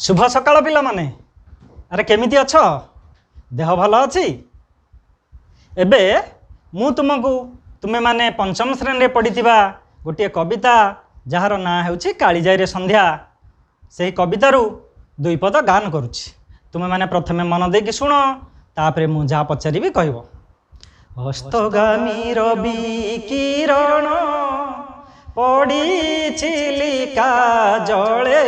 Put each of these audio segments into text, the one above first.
शुभ सकाळ पिला माने। अरे केमिति अछ? देह भल अछि? एबे मु तुमको तुमे माने पंचम श्रेणी पढ़िथिबा गोटे कविता जार ना हेउछि कालीजाई रे संध्या से कवितारू दुई पद गान करुछि। तुमे माने प्रथमे मन देकी शुण, तापरे मु जा पचारिबी कहबो। हस्तगामी रवि किरण पड़ी चिलिका जले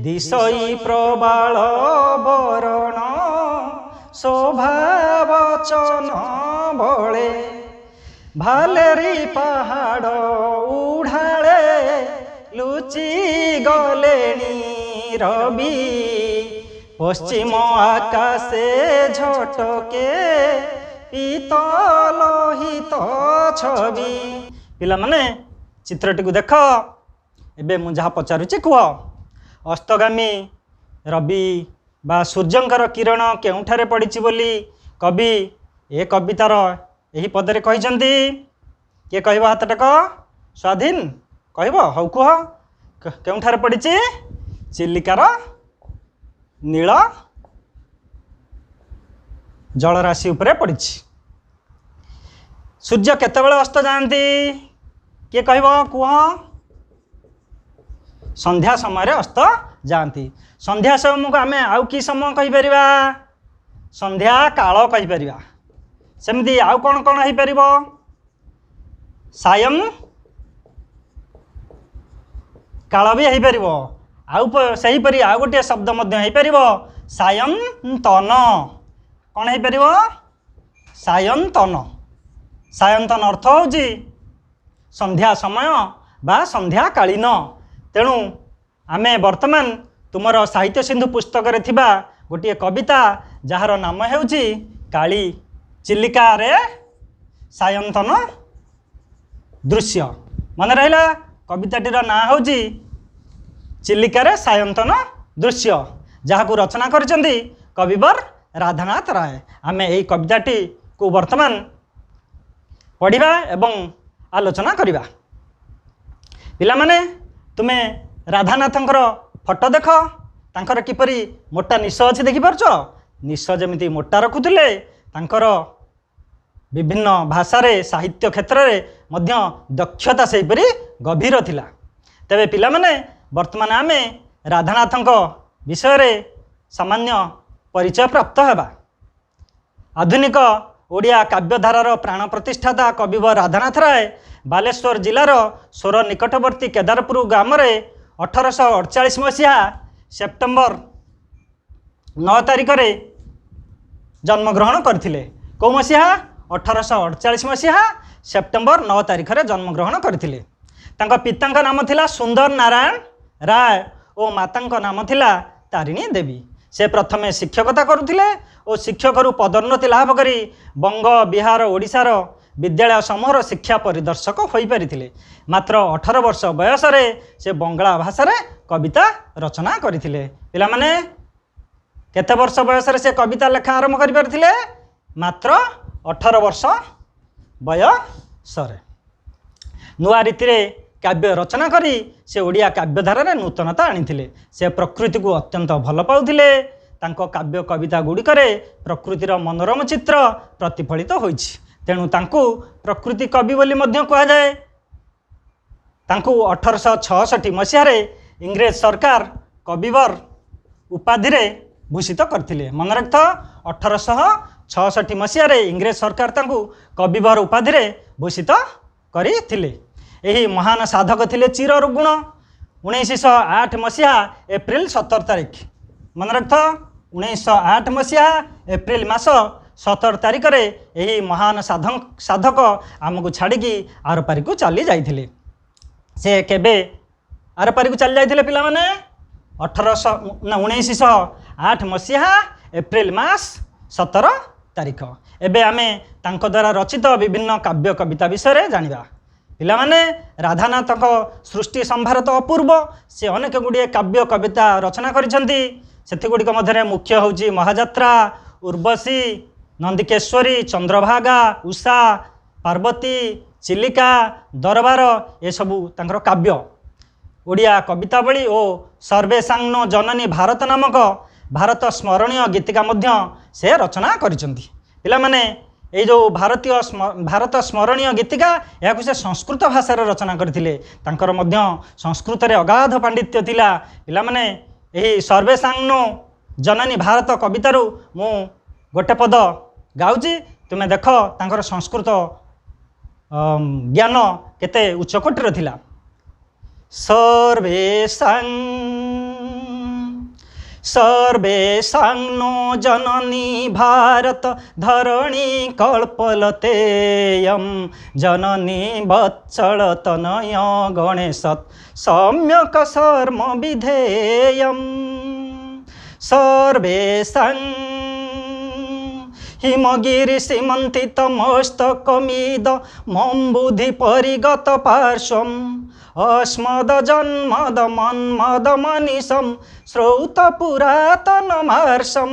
दिशई प्रबाल बरण शोभावचन बळे भालेरी पहाड़ उढ़ाले लुचि गलेनी रवि पश्चिम आकाशे झटके पीतलोहित छवि। पिला माने चित्रटी को देख। एबे मु जहाँ पचारुछि कुह। अस्तगामी रवि बा सूर्यंकर किरण केउठारे पड़िछि बोली कवि ए कवितार एही पदरे कहिसंती। के कहबो हाथ टेक? स्वाधीन कहबो। हौ कुह केउठारे पड़िछि? चिलिकार नील जलराशि उपरे पड़िछि। सूर्य केतेबेले अस्त जाती? किए कहबो कुह? संध्या समय अस्त जाती। संध्या समय को आमे आउ कि समय कहि परिबा? संध्या काल कहि परिबा। सेमती आउ कौन कौन हो परिबो? सायं काल भी हो परिबो। आउ सही परी आउ गोटे शब्द मध्य हो परिबो सायंतन। कौन हो परिबो? सायंतन। सायंतन अर्थ होउछि संध्या समय बा संध्या कालीन। तेणु आमे वर्तमान तुमर साहित्य सिंधु पुस्तक रे थिबा गोटे कविता जार नाम हेउछि काली चिलिका रे सायंतन दृश्य। मन रहिला कविताटीर ना होउछि चिलिका रे सायंतन दृश्य, जहाकू रचना करचंदी कविवर राधानाथ राय। आमे एई कविताटी को वर्तमान पढ़िबा एवं आलोचना करिबा। पिला माने तुमे राधानाथंकर फोटो देख। तांकर किपरि मोटा निश अछि देखि पारछ? निश जेमिति मोटा रखुथिले तांकर विभिन्न भाषा रे साहित्य क्षेत्र रे मध्य दक्षता सेहिपरि गभीर थिला। तेबे पिला माने वर्तमान आमे राधानाथंक विषय रे सामान्य परिचय प्राप्त हेबा। आधुनिक ओडिया काव्यधारार प्राण प्रतिष्ठाता कविवर राधानाथ राय बालेश्वर जिलार सोर निकटवर्ती केदारपुर ग्राम रे 1848 मसीहा सेप्टेम्बर 9 तारिख रे जन्मग्रहण करथिले। कौ मसीहा? 1848 मसीहा सेप्टेम्बर 9 तारिख रे जन्मग्रहण करथिले। तांका पितांक नाम थिला सुंदर नारायण राय और मातांक नाम थिला तारिणी देवी। से प्रथमे शिक्षकता करुथिले और शिक्षकरू पदोन्नति लाभ करी बंग बिहार ओडिशार विद्यालय समूहर शिक्षा परिदर्शक हो पारिथिले। मात्र 18 वर्ष बयस रे से बंगला भाषा रे कविता रचना करथिले। पिला माने केते वर्ष बयस रे से कविता लेखा आरंभ करि पारिथिले? मात्र 18 वर्ष बयस रे। नुआ रीति रे काव्य रचना करी से ओडिया काव्यधारा रे नूतनता आनिथिले। से प्रकृति को अत्यंत भल पाउथिले। तांको काव्य कविता गुड़िकरे प्रकृतिर मनोरम चित्र प्रतिफलित होइछि। तेणु तांको प्रकृति कवि बोली मध्य कहा जाए। तांको 1866 मसीह रे इंग्रेज सरकार कविवर उपाधि रे भूषित करथिले। मन रख 1866 मसीह रे इंग्रेज सरकार तांको कविवर उपाधि रे भूषित करथिले। एही महान साधक थिले चिर गुण। 1908 मसीहा एप्रिल 17 तारिख। मन रख 1908 मसीहा एप्रिल मास 17 तारिख रे एही महान साधक आमको छाड़िकी आरपारी को चली जाइथिले। से केबे आरपारी को चली जाइथिले पिला माने? 1908 मसीहा एप्रिल मास 17 तारिख। एबे आमे तांको द्वारा रचित विभिन्न काव्य कविता विषय रे जानिबा। पिला माने राधानाथक सृष्टि संभार तो अपूर्व। से अनेक गुड़िए काव्य कविता रचना करिसंती। सेथिगुड़िक मध्य मुख्य होउची महाजात्रा, उर्वशी, नंदिकेश्वरी, चंद्रभागा, उषा, पार्वती, चिलिका, दरबार, ये सबू तांकर काव्य। ओडिया कवितावली और सर्वेशांग जननी भारत नामक भारत स्मरणीय गीतिका मध्य से रचना करिसेंती। पिला माने ये जो भारत स्मरणीय गीतिका या से संस्कृत भाषा रचना करथिले। तांकर मध्य संस्कृत रे अगाध पांडित्य थिला। पिला माने यही सर्वेशांग जननी भारत कवितारू मु गोटे पद गाउची, तुमे देख तांकर संस्कृत ज्ञान केते उच्चकोटीर थिला। सर्वेशांग नो जननी भारत धरणी कल्पलतेयं जननी वत्सल तनय गणेशत सम्यक शर्म विधेयं। सर्वेशांग हिमगिरि सीमंतित मस्तकमिद मम्बुधि परिगत पार्श्वम् अस्मद जन्मद मन्मद मनीषं श्रौत पुरातन मार्षं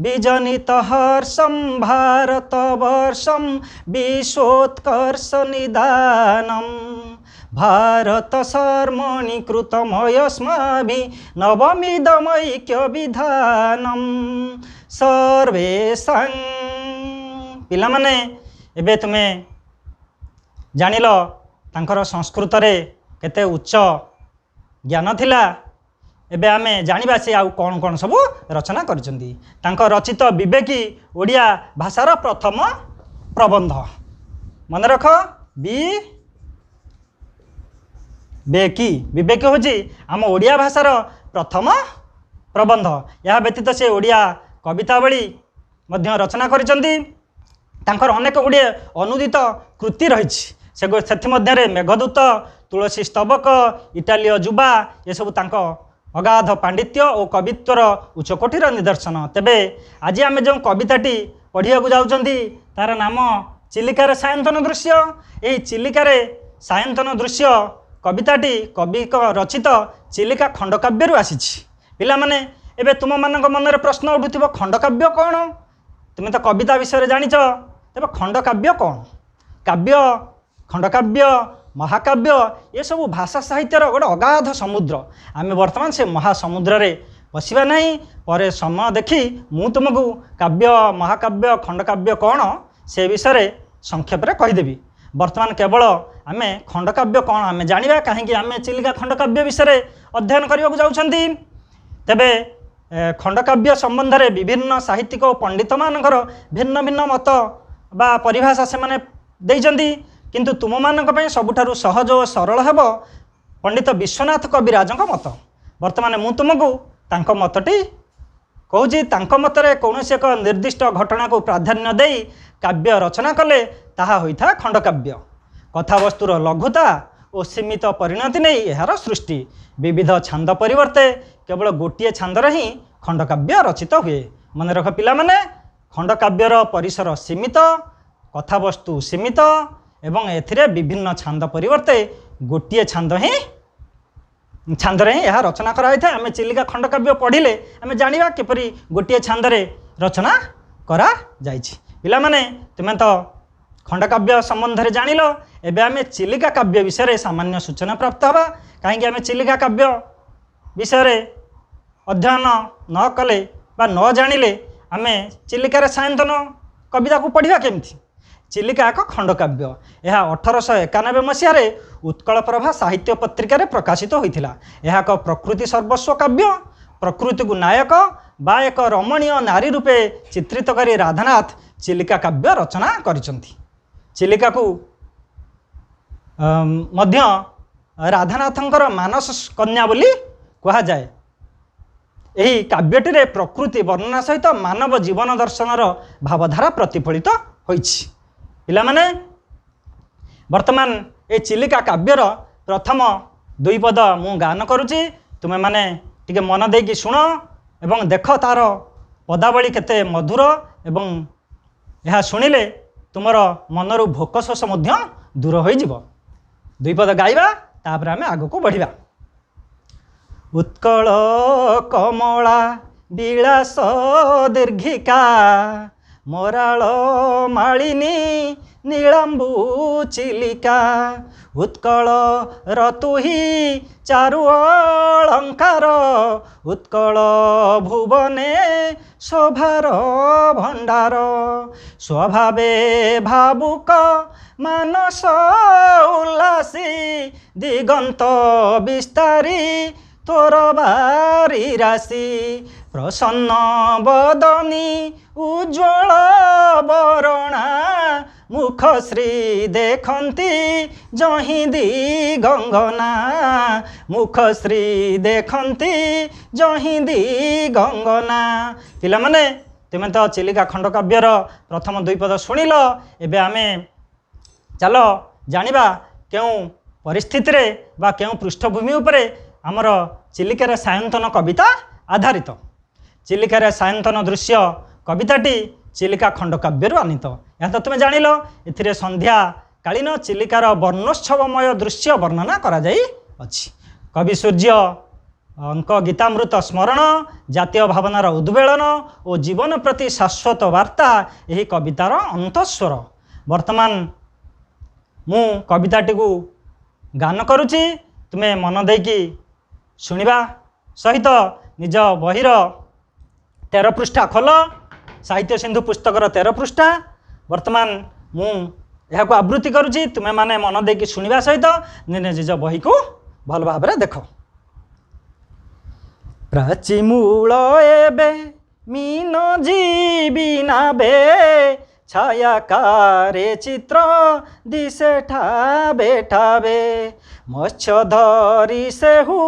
विजनित हर्षं भारतवर्षं विश्वोत्कर्ष निदानं भारत शर्मणि कृतमयस्माभिः नवमिदमैक्य विधानं। सर्वेशांग पिला माने एबे तुमे जानिल तांकर संस्कृत रे केते उच्च ज्ञान थिला। एबे आमे जानिबा से आउ कौन कौन सब रचना करिसेंती। तांकर रचित विवेकी ओडिया भाषार प्रथम प्रबंध मन रख विवेकी। विवेकी होची आम ओडिया भाषार प्रथम प्रबंध। या व्यतीत से ओडिया कवितावली मध्य रचना करिसेंती। तांकर अनेक गुड़े अनुदित कृति रही से मेघदूत, तुलसी स्तबक, इटालीय जुबा ये सब तांको अगाध पांडित्य और कवित्वर उच्चकोटीर निदर्शन। तेबे आज आम जो कविताटी पढ़िया जाउछंती तार नाम चिलिकार सायंतन दृश्य। यही चिलिकार सायंतन दृश्य कविताटी कवि रचित चिलिका खंडकाव्य आसीछि। पिला माने एबे तुम मानक मनरे प्रश्न उठुथिबो खंडकाव्य कौन? तुम तो कविता विषय जानिछ, तेबे खंडकाव्य कौन? काव्य, खंडकाव्य, महाकाव्य ये सब भाषा साहित्यर गोटे अगाध समुद्र। आम वर्तमान से महासमुद्र रे बसवा नहीं। पर समय देखी मु तुमको काव्य, महाकाव्य, खंडकाव्य कौन से विषय संक्षेप रे कहीदेवी। वर्तमान केवल आम खंडकाव्य कौन आम जाना कहीं आम चिलिका खंडकाव्य विषय अध्ययन करने जाउछंती। तेबे खंडकाव्य संबंध में विभिन्न साहित्यिक और पंडित मानकर भिन्न भिन्न मत बा परिभाषा से माने देइछंती। किंतु तुम मानक पय सबुठारु सहज और सरल हेब पंडित विश्वनाथ कविराजक मत। वर्तमान मु तुमको तांक मतटी कहूँ। तांक मतरे कौनसी एक निर्दिष्ट घटना को प्राधान्य देई काव्य रचना कले ताहा होइथा खंडकाव्य। कथावस्तुर लघुता और सीमित परिणति नहीं यार सृष्टि। विविध छांद परिवर्ते केवल गोटे छांदर ही खंडकाव्य रचित हुए। मन रख पिला माने खंडकाव्यर परिसर सीमित, कथावस्तु सीमित एवं एथिरे विभिन्न छांद परिवर्ते गोटे छांद छांदरे ही यह रचना कराई था। आम चिलिका खंडकाव्य पढ़िले आम जानिबा किपरि गोटे छांदरे रचना करा जाइछि। पिला माने तुमे तो खंडकाव्य संबंध में जानिल। एबे आम चिलिका काव्य विषय सामान्य सूचना प्राप्त हवा। कहीं आम चिलिका काव्य विषय अध्ययन न कले बा न जानिले आम चिलिकार सायंतन कविता को पढ़ा केमती। चिलिका एक खंडकाव्य। यह 1891 मसीह उत्कल प्रभा साहित्य पत्रिका प्रकाशित होता। यह एक प्रकृति सर्वस्व काव्य। प्रकृति को नायक बा एक रमणीय नारी रूपे चित्रित करी राधानाथ चिलिका काव्य रचना करिसेंती। चिलिका को मध्य राधानाथंकर मानस कन्या बोली कहा जाए। यही काव्यटी प्रकृति वर्णना सहित मानव जीवन दर्शनर भावधारा प्रतिफलित होइछि। पिला माने वर्तमान ये चिलिका काव्यर प्रथम 2 पद मु गान करुची। तुमे माने टिके मन देकी शुण एवं देख तार पदावली केते मधुर एवं यह शुणिले तुमर मनरु भोक शोष मध्य दूर हो जिवो। 2 पद गाइबा तापर आमे आगो को बढ़िबा। उत्कल कमला विलास दीर्घिका मराल मालिनी नीलांबू चिलिका उत्कल रतुहि चारु अलंकार उत्कल भुवने शोभार भंडार स्वभावे भावुक मानस उल्लासी दिगंत विस्तारी तोर बारी राशि प्रसन्न बदनी उज्ज्वल बरणा मुख श्री देखती जहीं दिगंगना मुख श्री देखती जहीं दिगंगना। पिला माने तुम तो चिलिका खंडकाव्यर प्रथम दुई पद शुणिल। एबे आमे चलो जानिबा क्यों परिस्थिति रे बा क्यों पृष्ठभूमि उपरे आमर चिलिकार सायंतन कविता आधारित। चिलिकार सायंतन दृश्य कविताटी चिलिका खंडकाव्यरू आनीत। यह तो तुम जानिल एथिरे संध्या कालीन चिलिकार वर्णोत्सवमय दृश्य वर्णना करा जाई अछि। कवि सूर्य अंक गीतामृत स्मरण जातीय भावनार उद्वेलन और जीवन प्रति शाश्वत वार्ता यही कवितार अंतस्वर। वर्तमान मु कविताटी को गान करुची तुम्हें मन देकी शुणिबा सहित निज बहिर 13 पृष्ठा खोल साहित्य सिंधु पुस्तकर 13 पृष्ठा। वर्तमान मु यह आवृत्ति करुची तुम्हें माने मन देकी शुणिबा सहित निज बही को भल भाव देख। प्राची मूल एबे मीन जीवी नाबे छायाकारे चित्र दिशे ठाबे ठाबे मत्स्य धरी सेहु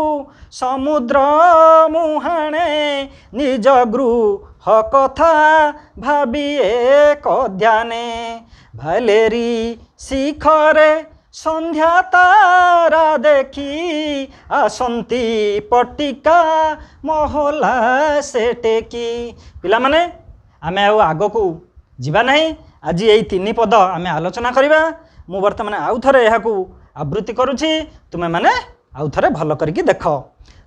समुद्र मुहाणे निज गृह कथा भाबी एक ध्याने भालेरी शिखरे संध्या तारा देखी आसंती पट्टिका महला से टेकी। पिला माने आमे आग को जीवा नहीं। आज यही 3 पद आमे आलोचना करिबा। मु वर्तमान आउ थरे यहा को आवृत्ति करुछि तुमे माने आउ थरे भल करके देख।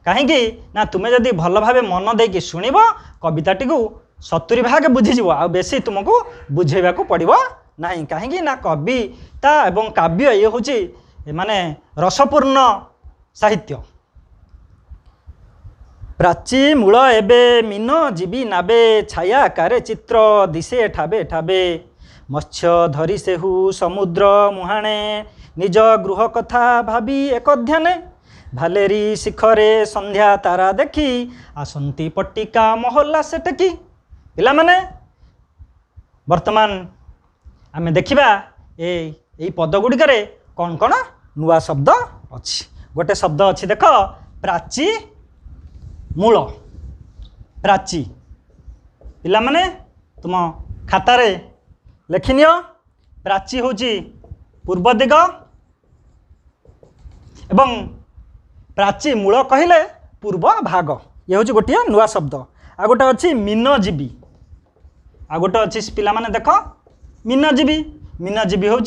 काहेकि ना तुमे जदि भल भावे मन देकी शुणिबो कविताटी को 70 भाग बुझीजिवो आ बेसी तुमको बुझेबा को पड़िबो नहीं। कहीं ना कविता एवं काव्य ये हूँ माने रसपूर्ण साहित्य। प्राची मूल एबे मीन जीवी नाबे छाया कारे चित्र दिशे ठाबे ठाबे मत्स्य धरी सेहु समुद्र मुहाणे निज गृह कथा भाबी एक ध्याने भालेरी शिखरे संध्या तारा देखी आसंती पट्टिका महला से टेकी। पिला माने वर्तमान आमे देखिबा ए पद गुड़िक कौन कौन नुआ शब्द अच्छी। गोटे शब्द अच्छी देख प्राची मूल। प्राची पिला माने तुम खातार लेखिनियो। प्राची होची पूर्व दिग एवं प्राची मूल कहले पूर्व भाग। ये हूँ गोटे नुआ शब्द। आ गोटे अच्छी मीनजीवी आ गोटे अच्छी पिला माने देख मीनजीवी। मीनजीवी हूँ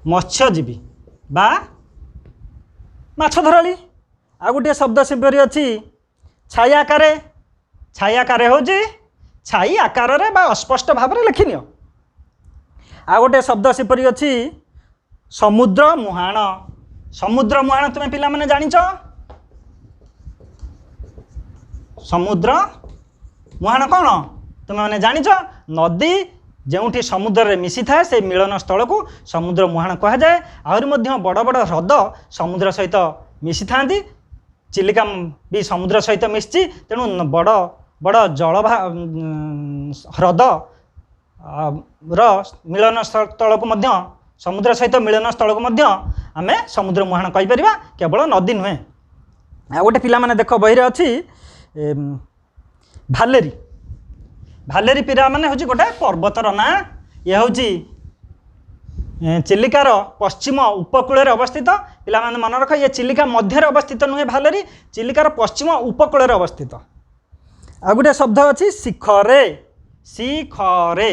मत्स्यजीवी बा माछ धराली। आ गोटे शब्द सेपरी अच्छी छायाकारे। छायाकारे हूँ छाई आकार बा अस्पष्ट भाव में लिखिनि। आ गोटे शब्द सेपरी अच्छी समुद्र मुहाण। समुद्र मुहाण तुम पिला माने जानिच। समुद्र मुहाण कौन तुम मैंने जानिच। नदी जोठी समुद्र में मिसी थाए से मिलन स्थल को समुद्र मुहाण कह जाए। आहरी मध्य बड़ बड़ ह्रद समुद्र सहित मिसी था। चिलिका भी समुद्र सहित मिसी तेणु बड़ बड़ जल ह्रद मिलन स्थल को मध्य समुद्र सहित मिलन स्थल को आमे समुद्र मुहाण कहीपर केवल नदी नुहे। आ गोटे पिला माने देख बहिरे अच्छी भालेरी। भालेरी पीरा माने हूँ गोटे पर्वतर ना। ये हूँ चिलिकार पश्चिम उपकूल अवस्थित। पिला माने मन रख ये चिलिका मध्य अवस्थित नुहे भालेरी चिलिकार पश्चिम उपकूल अवस्थित। आ गोटे शब्द अच्छी शिखरे। शिखरे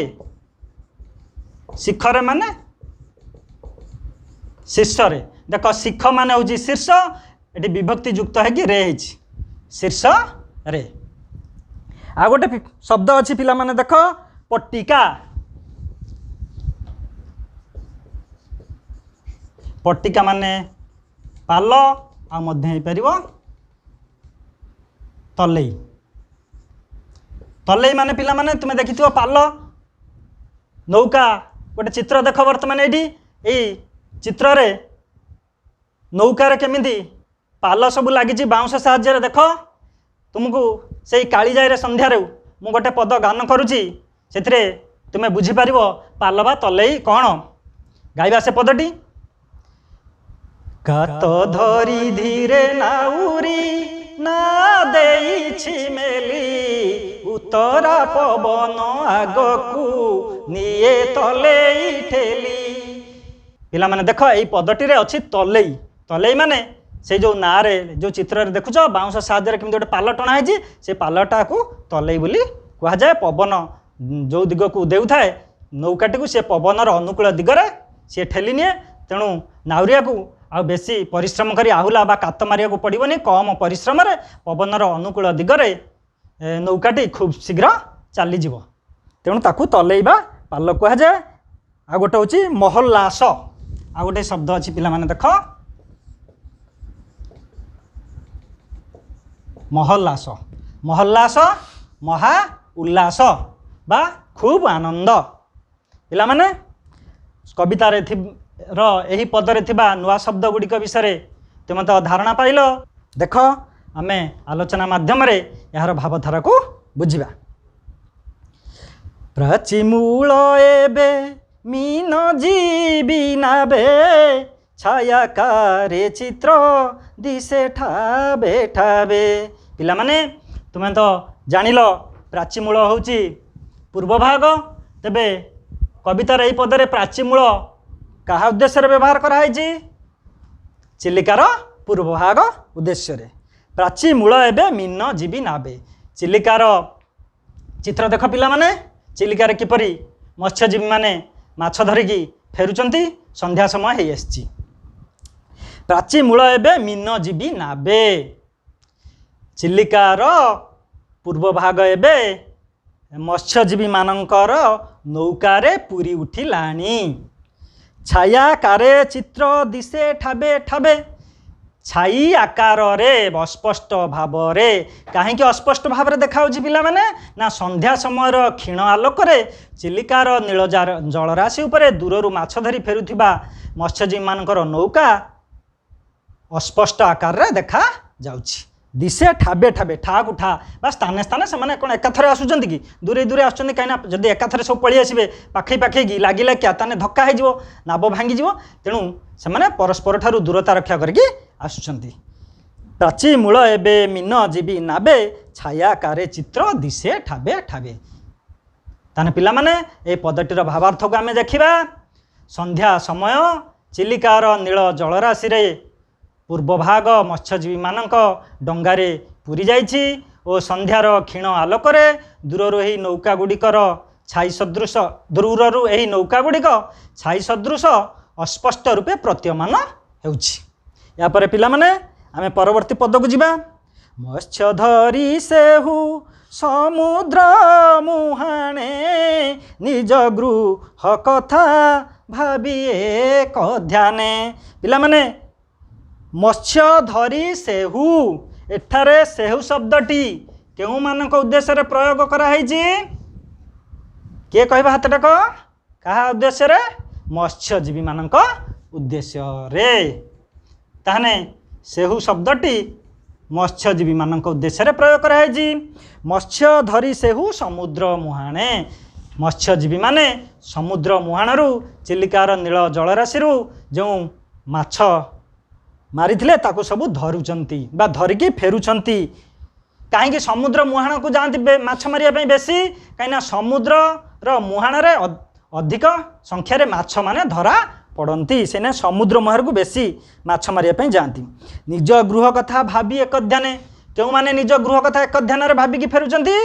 शिखरे माने शीर्ष रे। देख शिख माने हूँ शीर्ष ये विभक्ति युक्त है कि रे शीर्ष रे। आ गोटे शब्द अच्छी पिला माने देख पट्टिका। पट्टिका माने पाल आ मध्य हो पारिबो तलेई। तलेई माने पिला माने तुमे देखिथिबो पाल नौका गोटे चित्र देख वर्तमान ये चित्र रे नौकार केमिति पाल सब लगी बाउंश साहाय्य देख तुमको से कालीजाई संध्यार मु गोटे पद गान करुच्ची से तुम्हें बुझीपार पाल बा तलेई कौन गाइबा से पदटी। कात धरी धीरे नाउरी ना देइछि मेली उतरा पवन आगकू निये तलेई ठेली। पिला माने देख यही पदटी रे अच्छी तलेई। तलेई माने से जो ना रे जो चित्र रे देखुछ बाउंश साहाय्य केमती गोटे पाल टणा है से पालटा को तलेई बोली कह जाए। पवन जो दिग को देउथाए नौकाटी को से पवनर अनुकूल दिगरे सी ठेली निए। तेणु नाउरिया को आ बेसी परिश्रम करी आहुला बा कात मारिया को पड़ोनी कम परिश्रम रे पवनर अनुकूल दिगरे नौकाटी खूब शीघ्र चलीज। तेणु ताकू तलेइबा पाल कह जाए। आ गोटे हूँ महल्लास आ गोटे शब्द अच्छी पिला माने देख महल्लास। महल्लास महा उल्लास बा खूब आनंद। पिला माने कवितार यही पदरे थिबा नुआ शब्द गुड़िक विषय तुम तो धारणा पाइल। देख आमे आलोचना माध्यम रे यार भावधारा को बुझिबा। प्राचीमूल एबे मीन जीवी नाबे छायाकारे चित्र दिशे ठाबे ठाबे। पिला माने तुम तो जानिल प्राचीमूल होची पूर्व भाग। तेबे कवितार यही पदरे प्राचीमूल कहा उद्देश्य व्यवहार कराई चिलिकार पूर्व भाग उद्देश्य रे। प्राचीमूल एबे मीन जीवी नाबे चिलिकार चित्र देख पिला माने चिलिकार किपरि मत्स्यजीवी माने माछ धरिकी फेरुचंती संध्या समय है आसी। प्राचीमूल एबे मीन जीवी नाबे चिलिकार पूर्व भाग एबे मत्स्यजीवी मानकर नौकारे पूरी उठिलाणी। छायाकारे चित्र दिशे ठाबे ठाबे छाई आकार रे अस्पष्ट भाव रे कहीं अस्पष्ट भाव देखा पिला माने ना संध्या समय क्षीण आलोक चिलिकार नील जलराशि उपरे दूररू माछ धरी फेरुथिबा मत्स्यजीवी मानकर नौका अस्पष्ट आकार रे देखा जाउछि। दिशे ठाबे ठाबे ठा को ठा बा स्थाने स्थाने से कौन एकाथरे आसुचंती कि दूरे दूरे आसुचंती कहीं जदि एकाथरे सब पलि आसबे पाखे पाखे की लागिला क्या ताने धक्का हो नाब भांगी तेणु से परस्पर ठारू दूरता रक्षा करके आसुचंती। प्राचीमूल एबे मीन जीवी नाबे छायाकारे चित्र दिशे ठाबे ठाबे। ताने पिला माने ए पदटीर भावार्थ को आमे देखिबा। संध्या समय चिलिकार नील जलराशि रे पूर्व भाग मत्स्यजीवी मानक डंगारे पूरी जाइछि और संध्यार क्षीण आलोक दूररू यही नौका गुड़िकर छाई सदृश दूररू यही नौका गुड़िक छाई सदृश अस्पष्ट रूपे प्रतीयमान होउछि। या परे पिला माने आमे परवर्ती पद को जिबा। मत्स्य धरी सेहु समुद्र मुहाणे निज गृह कथा भाबी एक ध्याने। पिला माने मत्स्य धरी सेहु एठारे सेहु शब्दटी केउ मानक उद्देश्य रे प्रयोग कराई किए कहबा हाथ टाक कहा उद्देश्य रे मत्स्यजीवी मानक उद्देश्य रे। ताहने सेहु शब्दटी मत्स्यजीवी मानक उद्देश्य रे प्रयोग कराई। मत्स्य धरी सेहु समुद्र मुहाणे मत्स्यजीवी माने समुद्र मुहाणरू चिलिकार नील जलराशि जो माछ मारिथिले ताको सब धरुचंती बा धरिकी फेरुचंती। कहीं समुद्र मुहाण को जाती माछ मारिया बेसी कहीं समुद्र रो मुहाण रे अधिक संख्यार माछ माने धरा पड़ती से समुद्र मुहार को बेसी माछ मारिया जाती। निज गृह कथा भाबी एक ध्यान क्यों माने निज गृह कथा एक ध्यान भाविकी फेरुचंती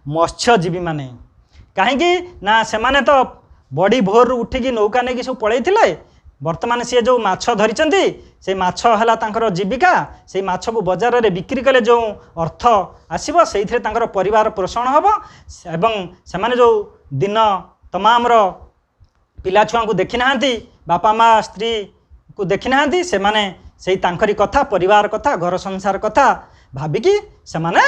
मत्स्यजीवी माने। कहीं ना से माने तो बड़ी भोर उठिकी नौका नहीं सब पलैथिले वर्तमान सी जो माछ धरिचंती से माछ है तांकर जीविका से माछ को बाजार रे बिक्री कले जो अर्थ आसीबो सेइथिरे तांकर परिवार पोषण हबो एवं से माने जो दिन तमाम रो पिला छुआ को देखि नाहांती बापा माँ स्त्री को देखि नाहांती सेमाने सेई तांकरी कथा परिवार कथा घर संसार कथा भाबिकी सेमाने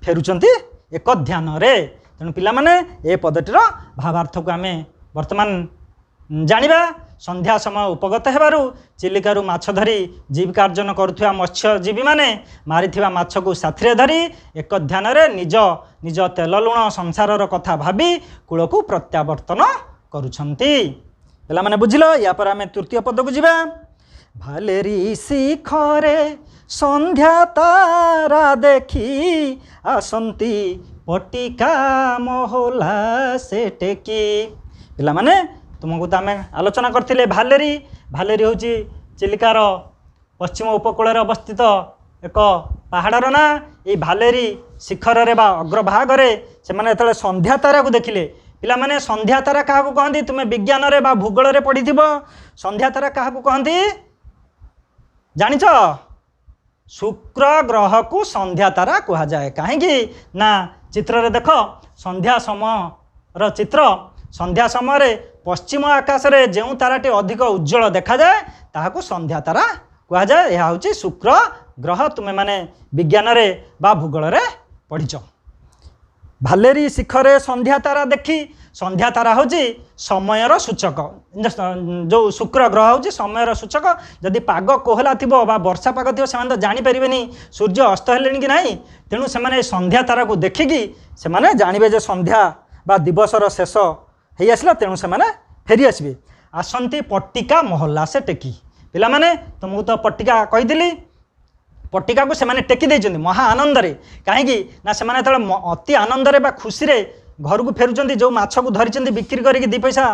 फेरुचंती एक ध्यान रे। तेणु पिला माने ए पदटीर भावार्थ को आमे वर्तमान जानिबा। संध्या समय उपगत हेबारु चिलिकारु माछ धरी जीविकार्जन करुथिबा मत्स्यजीवी माने मारिथिबा माछ को साथीरे धरी एक ध्यान रे निज निज तेल लुण संसारर कथा भाबी कूल को प्रत्यावर्तन करुछंती। पिला माने बुझिलो। या पर आमे तृतीय पद को जिबा। भालेरी शिखरे संध्या तारा देखी आसंती पटिका महला से टेकी। पिला माने तुमको तो आम आलोचना करथिले भालेरी। भालेरी हूँ चिलिकार पश्चिम उपकूल अवस्थित एक पहाड़र ना। ये भालेरी शिखर रे बा अग्रभाग से माने एतले संध्या तारा को देखिले। पिला माने संध्या तारा क्या कहती तुम्हें विज्ञान रे बा भूगोल रे पढ़ी संध्या तारा क्या कहती जानिछ? शुक्र ग्रह को संध्या तारा कहा जाए। कहीं ना चित्र रे देख संध्या समय चित्र। संध्या समय पश्चिम आकाश रे जो ताराटी अधिक उज्जवल देखा जाए ताहाको संध्या तारा कहा जाए। यह हूँ शुक्र ग्रह तुम्हें माने विज्ञान रे बा भूगोल रे पढ़िच। भालेरी शिखरे संध्या तारा देखी। संध्या तारा हूँ समयर सूचक। जो शुक्र ग्रह हूँ समयर सूचक। जदि पाग कोहला थी वर्षा पाग थी से जानीपर सूर्य अस्त हेले कि ना। तेणु से संध्या तारा को देखिकी से जानवे जे संध्या बा दिवसर शेष हो आसला। तेणु से फेरी आसबे। आसंती पट्टिका महल्ला से टेकी। पिला माने तुमको तो पट्टिका कही पट्टिका को सेमाने टेकी देइछन्ति महा आनंद रे। कहीं ना से अति आनंद रे बा खुशी रे घर को फेरुचंती। जो माछ को धरिचंती बिक्री करके दी पैसा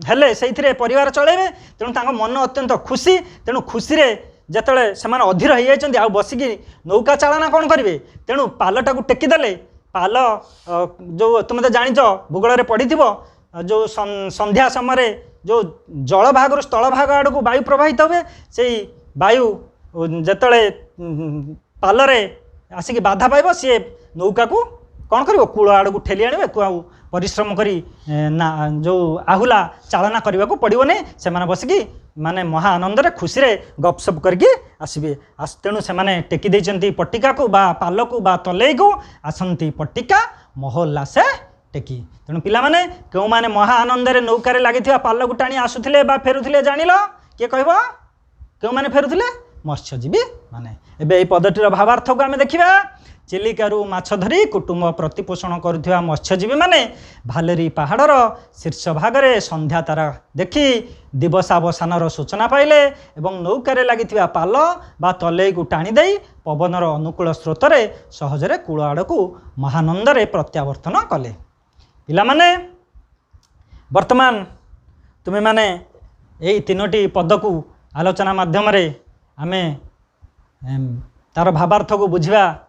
हेले से परिवार चलेबे। तेणु तांको मन अत्यंत खुशी। तेणु खुशी रे जेतले सेमाने अधीर हो जाइछन्ति आ बसिकी नौका चालना कौन करेंगे। तेणु पालटा को टेकी देले पाल जो तुम तो जानिच भूगोल रे पढ़ी जो संध्या समय जो जल भाग स्थल भाग आड़ को वायु प्रवाहित हुए से वायु जेतले पालरे आसिक बाधा पाइब सी नौका को कौन कर कूल आड़ को ठेली आने को परिश्रम करी ना जो आहुला चालना करने को पड़ो नहीं। से बसिकी माने महा आनंद रे खुशी रे गपसप करके आसबे। तेणु से टेकी देइचंती पट्टिका को बा पाल को बा तले को आसंती पट्टिका महल्ला से टेकी। तेणु पिला माने क्यों माने महा आनंद रे नौकार लगी पाल को टाणी आसुथिले बा फेरुथिले जानिल किए कहब क्यों माने फेरुथिले मत्स्यजीवी माने। एबे एई पदटीर भावार्थ को आमे देखिबा। चिलिकारु माछ धरी कुटुंब प्रतिपोषण करुथिबा मत्स्यजीवी माने भालेरी पहाड़र शीर्ष भागरे संध्या तारा देखी दिवसावसानर सूचना पाइले एवं नौकारे लागिथिबा पाल बा तले को टाणी देई पवनर अनुकूल स्रोतरे सहजरे कूल आड़कू महानंदरे प्रत्यावर्तन कले। पिला माने वर्तमान तुम्हें माने यही तीनोटी पद को आलोचना माध्यम रे आमे तार भावार्थ को बुझा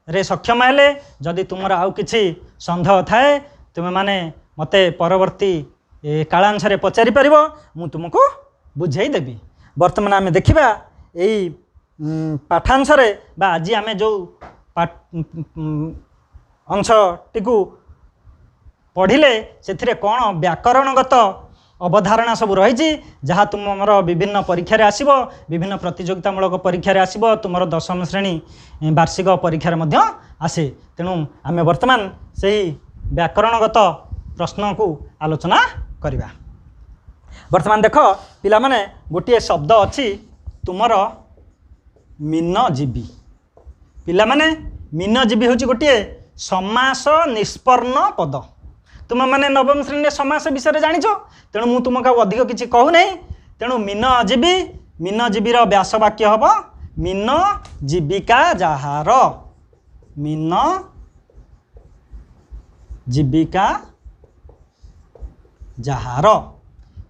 रे सक्षम हेले। जदि तुमर आउ किछि संदेह थाए तुमे माने मते परवर्ती कालांशरे पचारि परिबो मु तुमको बुझाई देबी। वर्तमान आमे देखिबा एई पाठांशरे बा आज आमे जो अंशटिकु पढ़िले से कौन व्याकरणगत अवधारणा सब रही जहाँ तुमर विभिन्न परीक्षा आसब विभिन्न प्रतियोगितामूलक परीक्षा आसब तुमर 10म श्रेणी वार्षिक परीक्षा आसे। तेणु आमे वर्तमान से व्याकरणगत प्रश्न को आलोचना करिबा। वर्तमान देख पिला माने गोटे शब्द अच्छी तुमर मीनजीवी। पिला माने मीनजीवी हूँ गोटे समास निष्पन्न पद। तुम मैंने नवम श्रेणी समास विषय जानिछ। तेणु मु तुमको अधिक किसी कहू नहीं। तेणु मीनजीवी मीनजीवीर व्यास वाक्य हम मीन जीविका जहार। मीन जीविका जहार।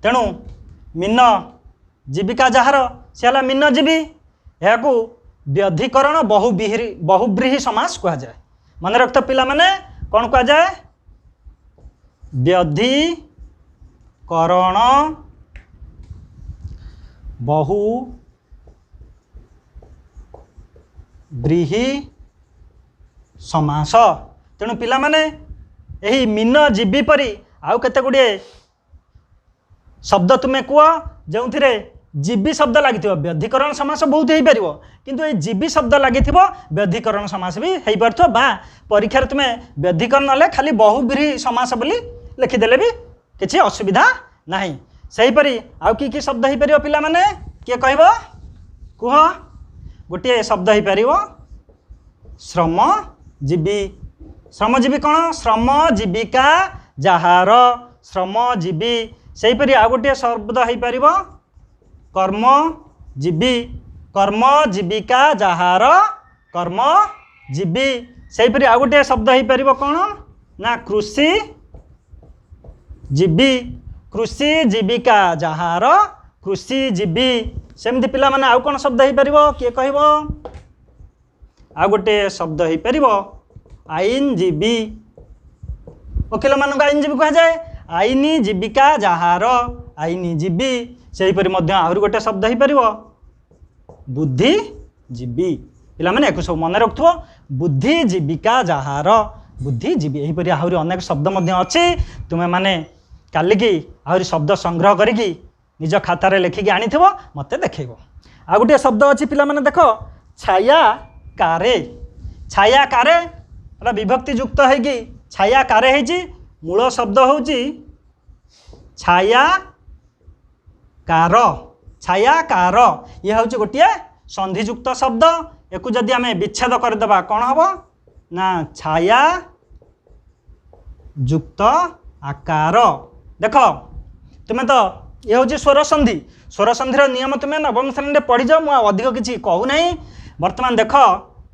तेणु मीन जीविका जहार सी है मीनजीवी। यह व्यधिकरण बहुब्रीहि समास कह जाए। मन रखत पिला माने कौन कह जाए व्यधिकरण बहुब्रीहि समास। तेणु पिला माने यही मीनजीवी परी आउ केते गुड़िए शब्द तुम्हें कह जो जीवी शब्द लगी व्यधिकरण समास बहुत हो पार किंतु ये जीवी शब्द लगी व्यधिकरण समास भी हो पार बा परीक्षा तुम्हें व्यधिकरण ना खाली बहुब्रीहि समास बोली लिखिदेले भी किसी असुविधा नहीं। सहीपरि आउ कि शब्द हो पार पिला माने किए कह कह गोटे शब्द हो पार श्रमजीवी। श्रमजीवी कौन श्रम जीविका जहार श्रमजीवी। सहीपरि आउ गोटे शब्द हो पार कर्मजीवी कर्म जीविका जहार कर्मजीवी। सहीपरि आउ गोटे शब्द हो पार कौन ना कृषिजीवी कृषि जीविका जहार कृषिजीवी। सेमती पिला माने आउ कौन शब्द हो पार किए कह आउ गोटे शब्द हो पार आईनजीवी। वकिल मान आईनजीवी कह जाए आईनी जीविका जहार आईनजीवी। सेहीपरि आहरी गोटे शब्द हो पार बुद्धिजीवी। पिला माने एक सब मन रखुव बुद्धिजीविका जहार बुद्धिजीवी। यहीपरि आहरी अनेक शब्द अच्छी तुम्हें माने काली की आहरी शब्द संग्रह करिकी निज खातार लिखिकी आनी मत देखेब। आ गोटे शब्द अच्छी पिला माने देख छाया कारे। छाया कारे एटा विभक्ति युक्त होगी छाया कारे होती मूल शब्द हूँ छाया कार। छाया कार ये हूँ गोटे संधियुक्त शब्द एक जदि आम विच्छेद करदे कौन हम ना छाया युक्त आकार। देख तुम्हें तो ये हूँ स्वर संधि स्वर संधिर नियम तुम्हें नवम श्रेणी पढ़ी जाओ मुझे अधिक किसी कहूना। बर्तमान देख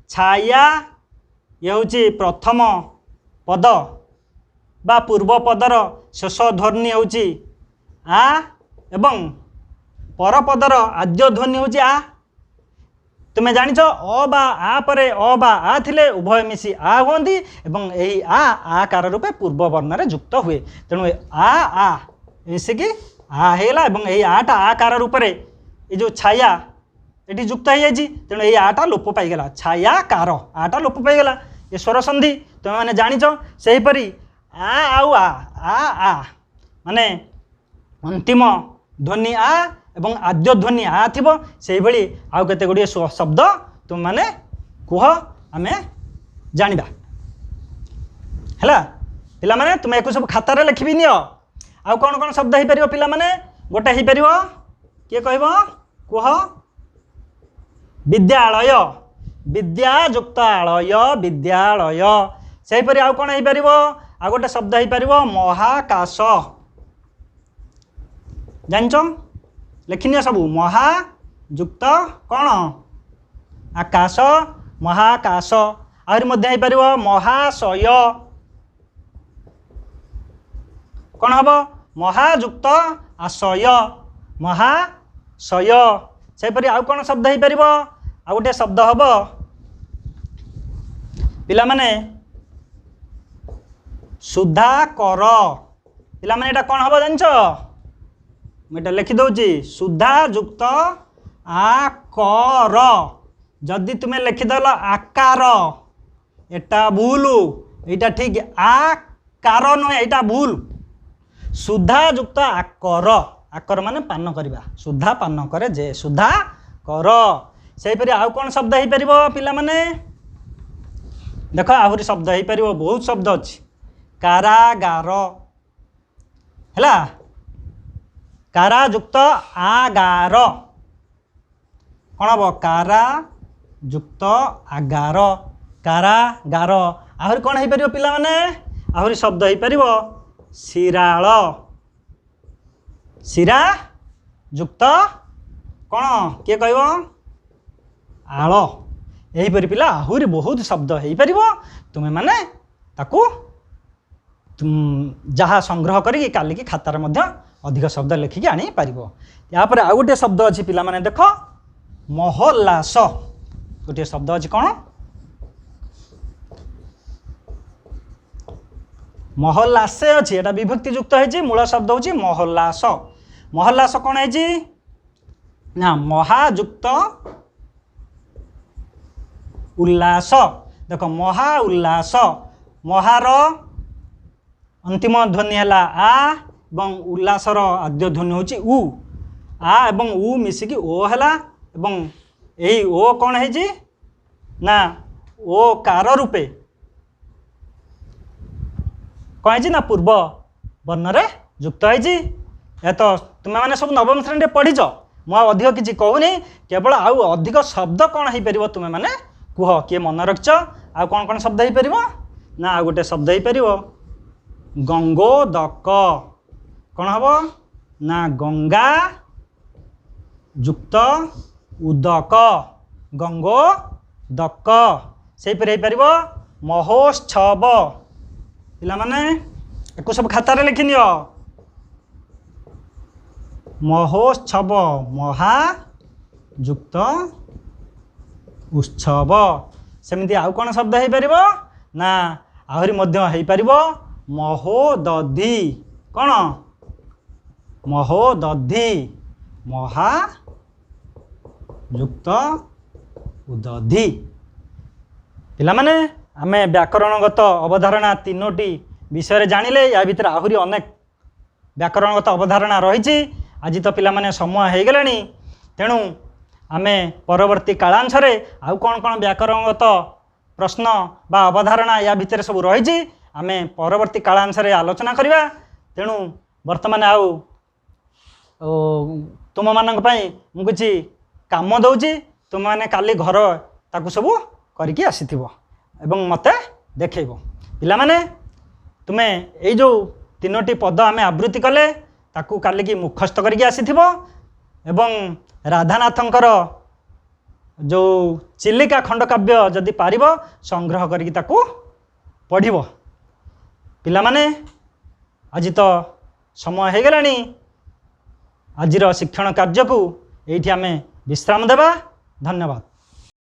छाया ये हूँ प्रथम पद बा पूर्व पदर शेष ध्वनि हूँ आ एवं पर पदर आद्य ध्वनि हूँ आ। तुम्हें जानिच अ बा आ परे अ बा आ थिले उभय मिसी आ होती एवं यही आकार रूपे पूर्व वर्ण युक्त हुए। तेणु आ मिसिकी आ होगा एवं यही आटा आकार रूप से ये जो छाया ये युक्त हो जाए तेणु ये आटा लोप पाईगला छाया कार आटा लोप पाईगला ये स्वर संधि तुम्हें मैंने जानिच। सेहीपरि आ माने अंतिम ध्वनि आ एवं आद्य ध्वनि आ थी से आउ केते गुड़िए शब्द तुम माने कह आम जाना है पिला माने तुम एक सब खातार लिखि नि आउ कौन कौन शब्द हो पार पिला माने गोटे हो पार किए कह कह विद्यालय विद्यायुक्त आलय विद्यालय। सेहीपरि आउ कौन हो पार आ गोटे शब्द हो पार महाकाश। जानच लिखिनिय सबू महायुक्त कौन आकाश महाकाश। आहरी हो पार महाशय कौन हम महायुक्त आशय महाशय। सेहीपरि आउ कौन शब्द हो पार आ गोटे शब्द हम पिला माने सुधाकर। पिला माने एटा कौन हम जानच मुझे लिखिदे सुधायुक्त आकर। जदि तुम्हें लिखिदेल आकार एटा भूल एटा ठीक आकार नुहे एटा भूल सुधायुक्त आकर आकर माने पान करवा सुधा पान करे जे सुधा कर। सेहीपरि आउ कौन शब्द हो पार पिला माने देख आहरी शब्द हो पार बहुत शब्द अच्छी कारागार है कारायुक्त आगार कौन हम कारायुक्त आगार कारागार। आहरी कौन हो पार पिला माने आहरी शब्द हो पार शिराल शिरा युक्त कौन किए कह आल। यहीपरि पिला आहरी बहुत शब्द हो पार तुम्हें माने ताकू जहाँ संग्रह करी काली की खातार अधिक शब्द लिखिकी आनी पार। यापर आउ गोटे शब्द अच्छी पिला माने देख महल्लास गोटे शब्द अच्छी कौन महल्लासे अच्छी एटा विभक्ति युक्त है मूल शब्द हूँ महल्लास। महल्लास कौन है ना महायुक्त उल्लास। देख महा उल्लास महार अंतिम ध्वनि है आ एवं उल्लासर आद्य ध्वनि हूँ उ आ एवं उ मिसिकी ओ हैला एवं यही ओ कौन है ना ओ कार रूपे कौन है ना पूर्व वर्ण रे युक्त है। तो तुम मैंने सब नवम श्रेणी पढ़ीच मु अधिक किसी कहूनी केवल आउ अधिक शब्द कौन हो पार तुम्हें मैंने कह किए मन रखिच आ कौन कौन शब्द हो पार ना आ गोटे शब्द हो पार गंगोदक कौन हम ना गंगा युक्त उदक गंगोदक से पार महोत्सव पिला माने एको सब खातार लिखि नियो महोत्सव महा युक्त उत्सव सेमती आउ कौन शब्द हो पार ना आहरी मध्य हो पार महोदधि कौन महोदधि महा युक्त उदधि पिला माने आमे व्याकरणगत अवधारणा तीनोटी विषय जानिले या भितर आहुरी अनेक व्याकरणगत अवधारणा रही। आज तो पिला माने समय हो गलानी तेणु आमे परवर्ती कालांशरे आउ कौन कौन व्याकरणगत प्रश्न बा अवधारणा या भितर सब रही आमे परवर्ती कालांशरे आलोचना करवा। तेणु वर्तमान आउ तुम मानक पई मु किछि काम दउची तुम माने काली घर ताकू सब करिकी आसीथिबो एवं मते देखैबो। पिला माने तुमे एई जो तीनोटी पद आमे आवृत्ति कले ताकू काली की मुखस्थ करिकी आसीथिबो एवं राधानाथंकर जो चिलिका खंडकाव्य जदि पारिबो संग्रह करिकी ताकू पढ़िबो। पिला माने आज तो समय हो गलानी आजिर शिक्षण कार्य को एठी आमे विश्राम देबा। धन्यवाद।